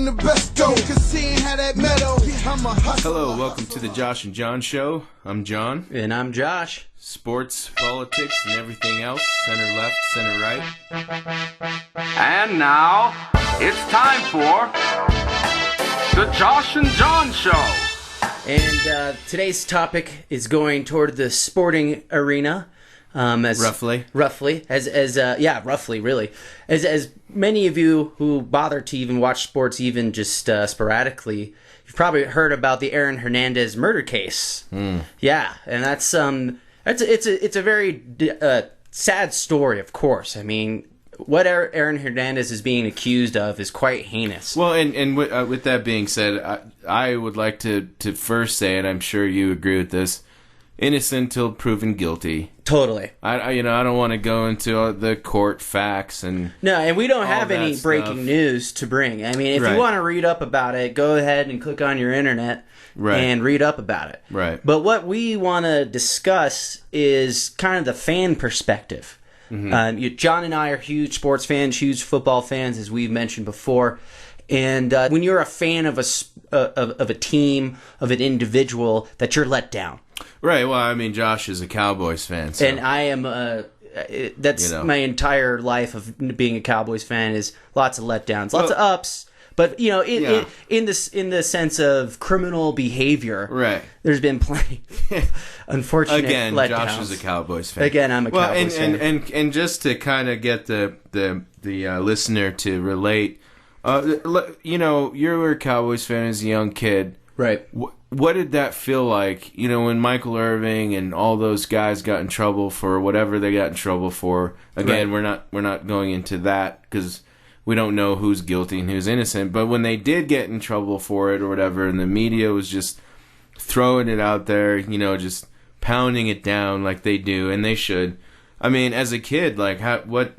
the best though, cause he ain't had that metal. I'm a hustler. Hello, welcome to the Josh and John Show. I'm John. And I'm Josh. Sports, politics, and everything else. Center left, center right. And now, it's time for the Josh and John Show. And today's topic is going toward the sporting arena. Roughly, really. As many of you who bother to even watch sports, even just sporadically, you've probably heard about the Aaron Hernadez murder case. Yeah, and that's it's a very sad story, of course. I mean, what Aaron Hernadez is being accused of is quite heinous. Well, and with that being said, I would like to first say, and I'm sure you agree with this, innocent till proven guilty. Totally. I don't want to go into the court facts and we don't have any stuff. breaking news to bring. I mean, if you want to read up about it, go ahead and click on your internet and read up about it. Right. But what we want to discuss is kind of the fan perspective. Mm-hmm. John and I are huge sports fans, huge football fans, as we've mentioned before. And when you're a fan of a team, of an individual, that you're let down. Right. Well, I mean, Josh is a Cowboys fan, so. And I am. That's my entire life of being a Cowboys fan is lots of letdowns, lots of ups. But in the sense of criminal behavior, right? There's been plenty. Unfortunate. Again, letdowns. Josh is a Cowboys fan. Again, I'm a Cowboys fan. And just to kind of get the listener to relate, you were a Cowboys fan as a young kid, right? What did that feel like? When Michael Irving and all those guys got in trouble for whatever they got in trouble for. Again, we're not going into that because we don't know who's guilty and who's innocent. But when they did get in trouble for it or whatever, and the media was just throwing it out there, just pounding it down like they do, and they should. I mean, as a kid, like what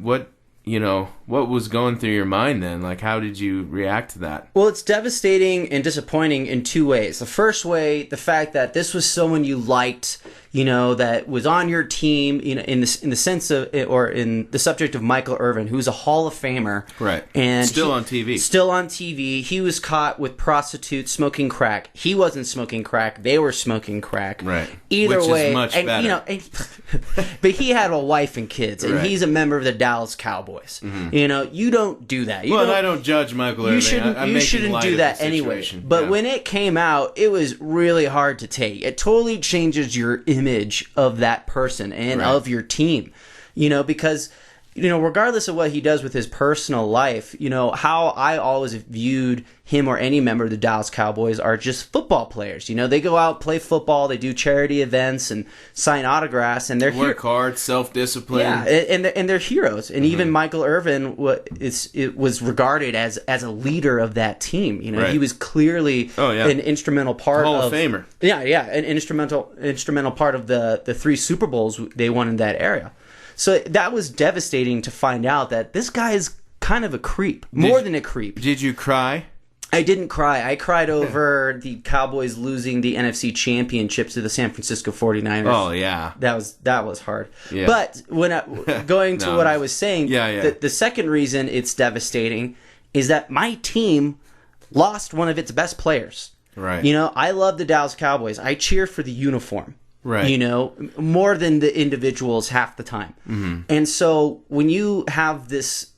was going through your mind then? Like, how did you react to that? Well, it's devastating and disappointing in two ways. The first way, the fact that this was someone you liked, that was on your team, in the sense of, or in the subject of Michael Irvin, who's a Hall of Famer. Right. And Still on TV. Still on TV. He was caught with prostitutes smoking crack. He wasn't smoking crack. They were smoking crack. Right. Either Which way. is much better. But he had a wife and kids, and he's a member of the Dallas Cowboys. Mm-hmm. You don't do that. I don't judge Michael Irving. You shouldn't do that anyway. But when it came out, it was really hard to take. It totally changes your image of that person and of your team. Because regardless of what he does with his personal life, how I always viewed him or any member of the Dallas Cowboys are just football players. They go out, play football, they do charity events and sign autographs, and they're work hard, self-discipline. Yeah, and they're heroes. And even Michael Irvin was regarded as a leader of that team. He was clearly an instrumental part Hall of Famer. Yeah, an instrumental part of the 3 Super Bowls they won in that era. So that was devastating to find out that this guy is kind of a creep. More than a creep. Did you cry? I didn't cry. I cried over the Cowboys losing the NFC Championship to the San Francisco 49ers. Oh, yeah. That was hard. Yeah. But going to what I was saying, the second reason it's devastating is that my team lost one of its best players. Right. I love the Dallas Cowboys. I cheer for the uniform. Right. More than the individuals half the time. Mm-hmm. And so when you have this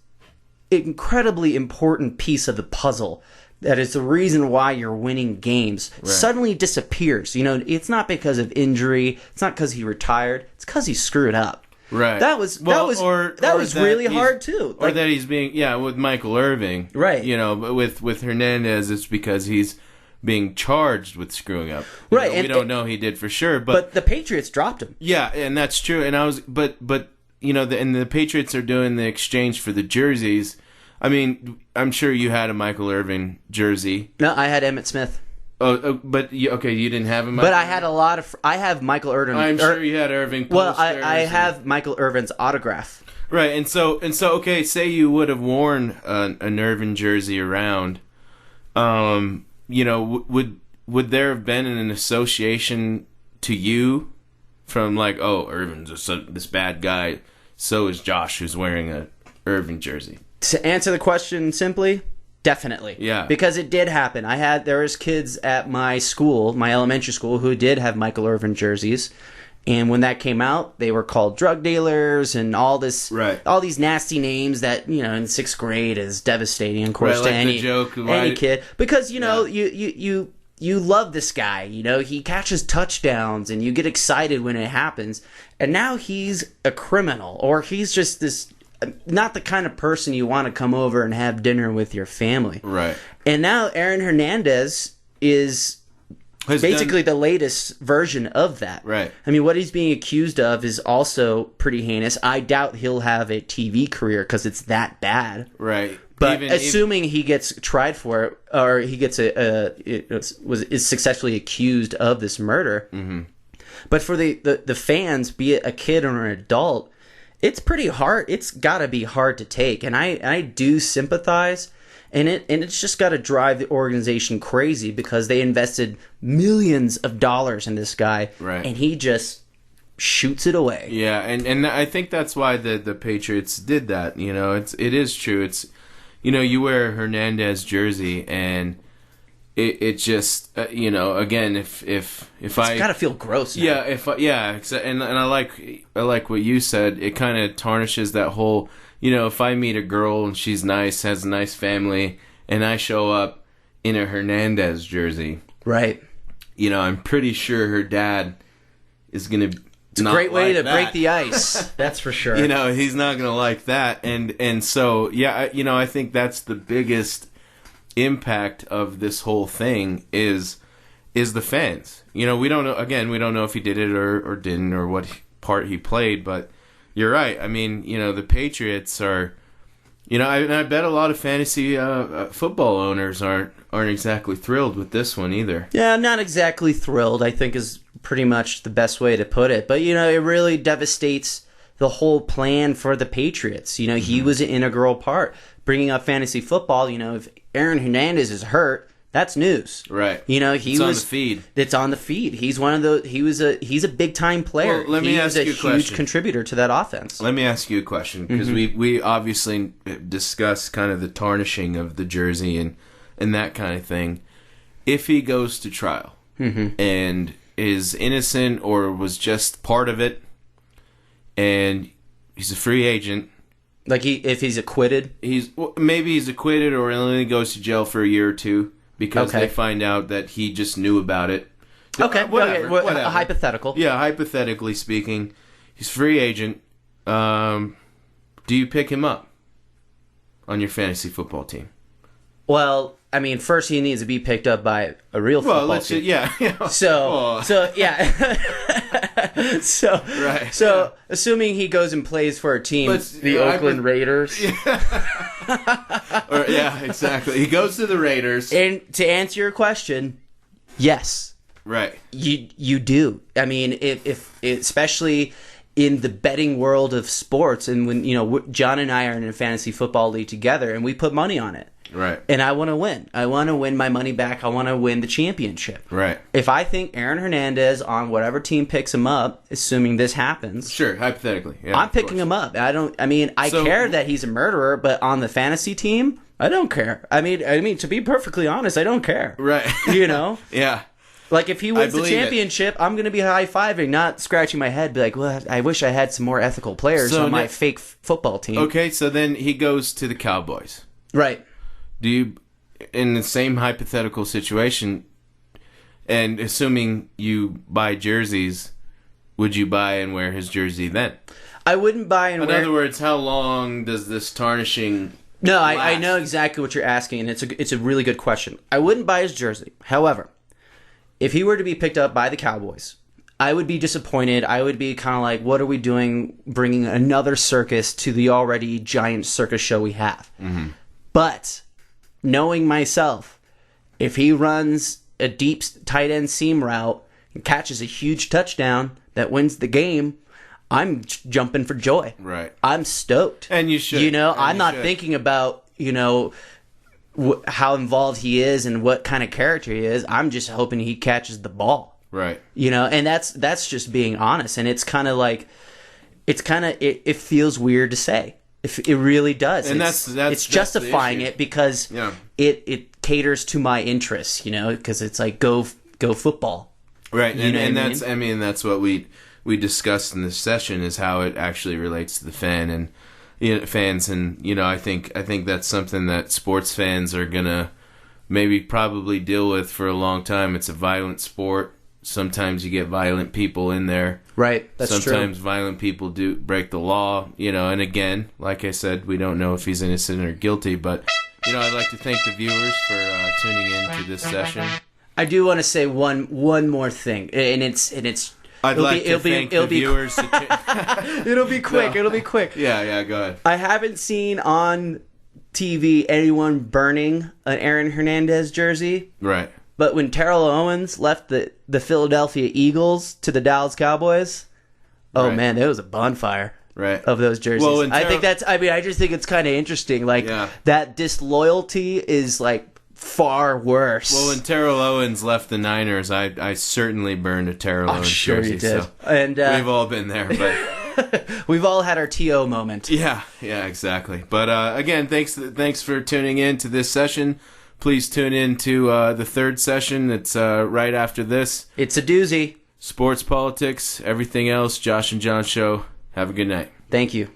incredibly important piece of the puzzle that is the reason why you're winning games suddenly disappears. It's not because of injury. It's not because he retired. It's because he screwed up. Right. That was really hard too. Or that he's being with Michael Irving. Right. But with Hernandez, it's because he's being charged with screwing up. Right. We don't know he did for sure, but the Patriots dropped him. Yeah, and that's true. And the Patriots are doing the exchange for the jerseys. I mean, I'm sure you had a Michael Irvin jersey. No, I had Emmitt Smith. But you didn't have him. But I had I have Michael Irvin. I'm sure you had Irving. Well, I have Michael Irvin's autograph. Right, and so okay, say you would have worn an Irvin jersey around. Would there have been an association to you from like, oh, Irvin's this bad guy, so is Josh who's wearing a Irvin jersey? To answer the question simply, Definitely. Yeah. Because it did happen. There was kids at my school, my elementary school, who did have Michael Irvin jerseys. And when that came out, they were called drug dealers and all this, all these nasty names that, you know, in 6th grade is devastating, of course, to any kid. Because, you know, you love this guy. You know, he catches touchdowns and you get excited when it happens. And now he's a criminal, or he's just this, not the kind of person you want to come over and have dinner with your family. Right. And now Aaron Hernandez is basically the latest version of that. Right. I mean, what he's being accused of is also pretty heinous. I doubt he'll have a TV career because it's that bad. Right. But assuming he gets tried for it, or he gets is successfully accused of this murder. Mm-hmm. But for the fans, be it a kid or an adult, it's pretty hard. It's got to be hard to take, and I do sympathize. And it's just got to drive the organization crazy because they invested millions of dollars in this guy, and he just shoots it away. Yeah, and I think that's why the Patriots did that. You know, it is true. It's, you know, you wear a Hernandez jersey and it just you know, again, if it's got to feel gross now. Yeah, and I like what you said. It kind of tarnishes that whole. You know, if I meet a girl and she's nice, has a nice family, and I show up in a Hernandez jersey, right? You know, I'm pretty sure her dad is going to. It's a great way to break the ice. That's for sure. You know, he's not going to like that, and so yeah, you know, I think that's the biggest impact of this whole thing is the fans. You know, we don't know. Again, we don't know if he did it or didn't, or what part he played, but. You're right. I mean, you know, the Patriots are, you know, I bet a lot of fantasy football owners aren't exactly thrilled with this one either. Yeah, not exactly thrilled, I think is pretty much the best way to put it. But, you know, it really devastates the whole plan for the Patriots. You know, he was an integral part. Bringing up fantasy football, you know, if Aaron Hernandez is hurt, that's news. Right. You know, it's on the feed. It's on the feed. He's one of those. He's a big time player. Well, let me ask you a question. He's a huge contributor to that offense. Let me ask you a question because we obviously discussed kind of the tarnishing of the jersey and that kind of thing. If he goes to trial and is innocent or was just part of it, and he's a free agent. Like if he's acquitted, maybe he's acquitted or only goes to jail for a year or two. Because they find out that he just knew about it. Whatever. A hypothetical. Yeah, hypothetically speaking, he's a free agent. Do you pick him up on your fantasy football team? Well, I mean, first he needs to be picked up by a real football team. Yeah. So yeah. So assuming he goes and plays for a team, the Oakland Raiders. Yeah, exactly. He goes to the Raiders. And to answer your question, yes. Right. You do. I mean, if especially in the betting world of sports, and when, you know, John and I are in a fantasy football league together, and we put money on it. Right. And I want to win. I want to win my money back. I want to win the championship. Right. If I think Aaron Hernandez on whatever team picks him up, assuming this happens. Sure, hypothetically. Yeah, I'm picking him up. I care that he's a murderer, but on the fantasy team, I don't care. I mean, to be perfectly honest, I don't care. Right. You know? Yeah. Like, if he wins the championship, I'm going to be high-fiving, not scratching my head, be like, well, I wish I had some more ethical players on my fake football team. Okay, so then he goes to the Cowboys. Right. Do you, in the same hypothetical situation, and assuming you buy jerseys, would you buy and wear his jersey then? I wouldn't buy and wear... In other words, how long does this tarnishing No, last? I know exactly what you're asking, and it's a really good question. I wouldn't buy his jersey. However, if he were to be picked up by the Cowboys, I would be disappointed. I would be kind of like, what are we doing bringing another circus to the already giant circus show we have? Mm-hmm. But... knowing myself, if he runs a deep tight end seam route and catches a huge touchdown that wins the game, I'm jumping for joy. Right. I'm stoked. And you should. You know, I'm not thinking about, you know, how involved he is and what kind of character he is. I'm just hoping he catches the ball. Right. You know, and that's just being honest. And it's kind of like, it feels weird to say. If it really does, and it's justifying it because it caters to my interests, because it's like go football, right? And that's what we discussed in this session is how it actually relates to the fan and fans, and I think that's something that sports fans are gonna probably deal with for a long time. It's a violent sport. Sometimes you get violent people in there. Right, that's true. Sometimes violent people do break the law, and again, like I said, we don't know if he's innocent or guilty, but, I'd like to thank the viewers for tuning in to this session. I do want to say one more thing, and it's I'd like to thank the viewers. It'll be quick. No. It'll be quick. Yeah, go ahead. I haven't seen on TV anyone burning an Aaron Hernandez jersey. Right. But when Terrell Owens left the Philadelphia Eagles to the Dallas Cowboys, man, there was a bonfire of those jerseys. Well, I just think it's kind of interesting. Like, that disloyalty is, like, far worse. Well, when Terrell Owens left the Niners, I certainly burned a Terrell Owens jersey. You did. So and we've all been there, but we've all had our TO moment. Yeah, exactly. But again, thanks for tuning in to this session. Please tune in to the third session. It's right after this. It's a doozy. Sports, politics, everything else. Josh and John Show. Have a good night. Thank you.